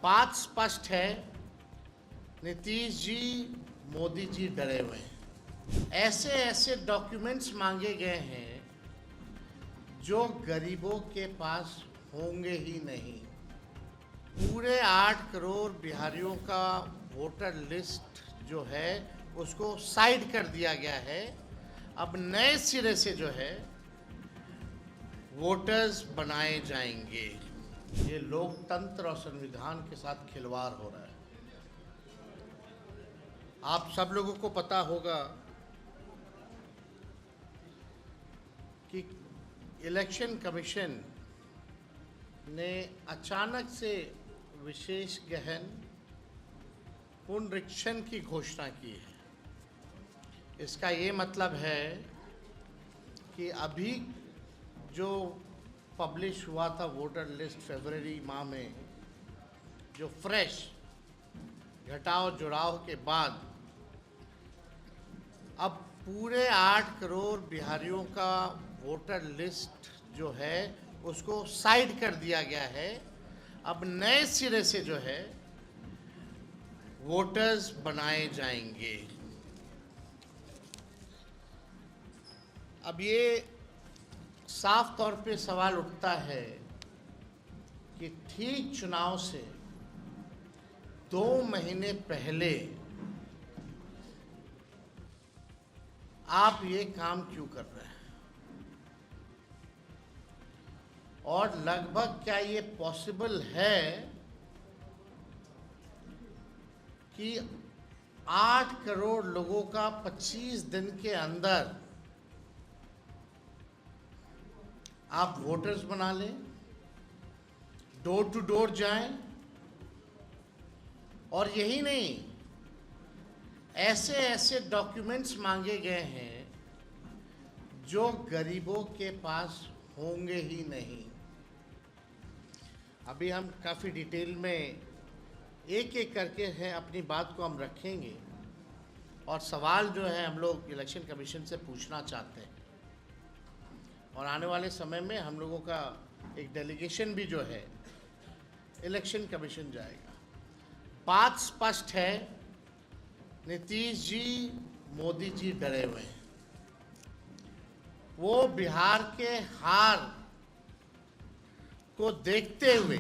बात स्पष्ट है, नीतीश जी, मोदी जी डरे हुए हैं। ऐसे ऐसे डॉक्यूमेंट्स मांगे गए हैं जो गरीबों के पास होंगे ही नहीं। पूरे 8 करोड़ बिहारियों का वोटर लिस्ट जो है उसको साइड कर दिया गया है। अब नए सिरे से जो है वोटर्स बनाए जाएंगे। ये लोकतंत्र और संविधान के साथ खिलवाड़ हो रहा है। आप सब लोगों को पता होगा कि इलेक्शन कमीशन ने अचानक से विशेष गहन पुनरीक्षण की घोषणा की है। इसका ये मतलब है कि अभी जो पब्लिश हुआ था वोटर लिस्ट फरवरी माह में, जो फ्रेश घटाव जुड़ाव के बाद अब पूरे 8 करोड़ बिहारियों का वोटर लिस्ट जो है उसको साइड कर दिया गया है। अब नए सिरे से जो है वोटर्स बनाए जाएंगे। अब ये साफ तौर पे सवाल उठता है कि ठीक चुनाव से 2 महीने पहले आप ये काम क्यों कर रहे हैं, और लगभग क्या ये पॉसिबल है कि 8 करोड़ लोगों का 25 दिन के अंदर आप वोटर्स बना लें, डोर टू डोर जाएं, और यही नहीं, ऐसे ऐसे डॉक्यूमेंट्स मांगे गए हैं जो गरीबों के पास होंगे ही नहीं। अभी हम काफ़ी डिटेल में एक एक करके हैं अपनी बात को हम रखेंगे, और सवाल जो है हम लोग इलेक्शन कमीशन से पूछना चाहते हैं, और आने वाले समय में हम लोगों का एक डेलीगेशन भी जो है इलेक्शन कमीशन जाएगा। बात स्पष्ट है, नीतीश जी, मोदी जी डरे हुए हैं। वो बिहार के हार को देखते हुए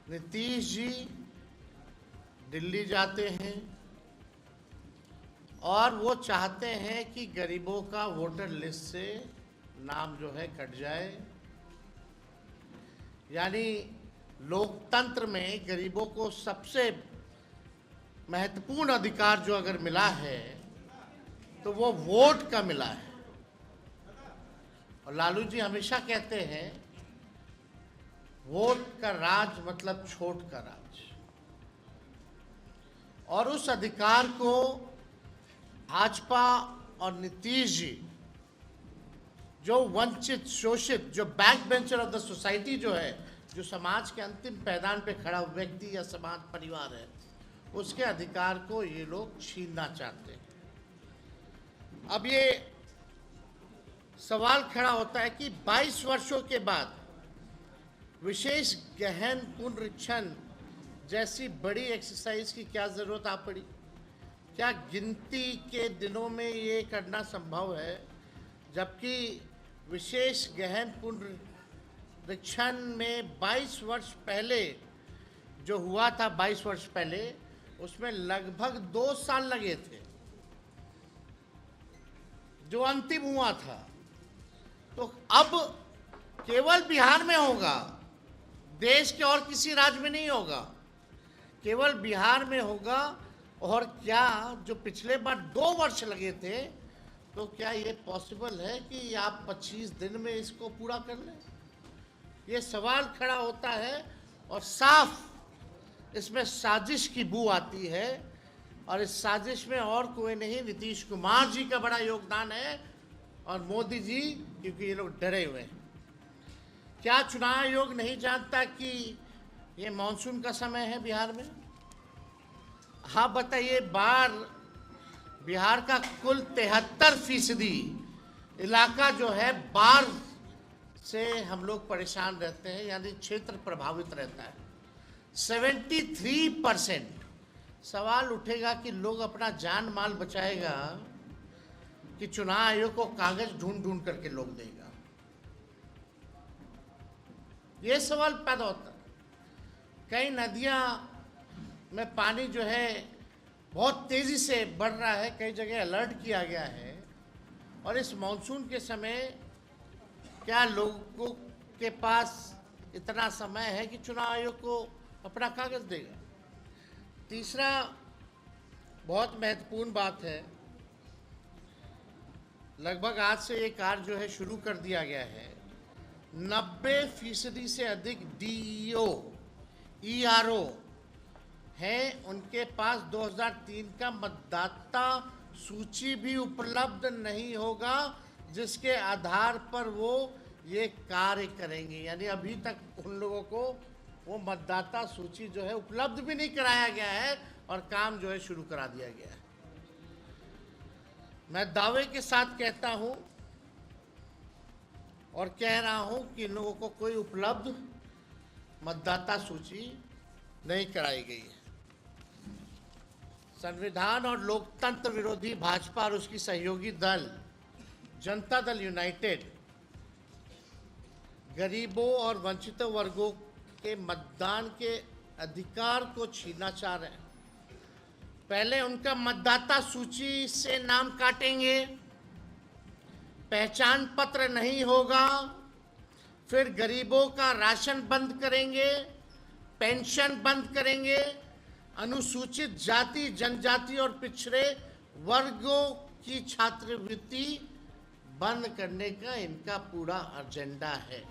नीतीश जी दिल्ली जाते हैं और वो चाहते हैं कि गरीबों का वोटर लिस्ट से नाम जो है कट जाए। यानी लोकतंत्र में गरीबों को सबसे महत्वपूर्ण अधिकार जो अगर मिला है तो वो वोट का मिला है। और लालू जी हमेशा कहते हैं वोट का राज मतलब छोट का राज, और उस अधिकार को भाजपा और नीतीश जी, जो वंचित, शोषित, जो back bencher of the society जो है, जो समाज के अंतिम पैदान पे खड़ा व्यक्ति या समाज परिवार है, उसके अधिकार को ये लोग छीनना चाहते हैं। अब ये सवाल खड़ा होता है कि 22 वर्षों के बाद विशेष गहन पुनरीक्षण जैसी बड़ी एक्सरसाइज की क्या जरूरत आ पड़ी? क्या गिनती के दिनों में ये करना संभव है, जबकि विशेष गहन पुनरीक्षण में 22 वर्ष पहले जो हुआ था, 22 वर्ष पहले उसमें लगभग 2 साल लगे थे जो अंतिम हुआ था। तो अब केवल बिहार में होगा, देश के और किसी राज्य में नहीं होगा, केवल बिहार में होगा। और क्या जो पिछले बार 2 वर्ष लगे थे, तो क्या ये पॉसिबल है कि आप 25 दिन में इसको पूरा कर लें? ये सवाल खड़ा होता है, और साफ इसमें साजिश की बू आती है। और इस साजिश में और कोई नहीं, नीतीश कुमार जी का बड़ा योगदान है, और मोदी जी, क्योंकि ये लोग डरे हुए हैं। क्या चुनाव आयोग नहीं जानता कि ये मानसून का समय है बिहार में? हाँ बताइए, बार बिहार का कुल 73% इलाका जो है बाढ़ से हम लोग परेशान रहते हैं, यानी क्षेत्र प्रभावित रहता है। 73%। सवाल उठेगा कि लोग अपना जान माल बचाएगा कि चुनाव आयोग को कागज ढूंढ ढूंढ करके लोग देगा। ये सवाल पैदा होता है। कई नदियां में पानी जो है बहुत तेजी से बढ़ रहा है, कई जगह अलर्ट किया गया है। और इस मानसून के समय क्या लोगों के पास इतना समय है कि चुनाव आयोग को अपना कागज देगा? तीसरा बहुत महत्वपूर्ण बात है, लगभग आज से ये कार्य जो है शुरू कर दिया गया है। 90% से अधिक डीईओ ईआरओ हैं, उनके पास 2003 का मतदाता सूची भी उपलब्ध नहीं होगा जिसके आधार पर वो ये कार्य करेंगे। यानी अभी तक उन लोगों को वो मतदाता सूची जो है उपलब्ध भी नहीं कराया गया है और काम जो है शुरू करा दिया गया है। मैं दावे के साथ कहता हूं और कह रहा हूं कि इन लोगों को कोई उपलब्ध मतदाता सूची नहीं कराई गई है। संविधान और लोकतंत्र विरोधी भाजपा और उसकी सहयोगी दल जनता दल यूनाइटेड गरीबों और वंचित वर्गों के मतदान के अधिकार को छीनना चाह रहे हैं। पहले उनका मतदाता सूची से नाम काटेंगे, पहचान पत्र नहीं होगा, फिर गरीबों का राशन बंद करेंगे, पेंशन बंद करेंगे, अनुसूचित जाति जनजाति और पिछड़े वर्गों की छात्रवृत्ति बंद करने का इनका पूरा एजेंडा है।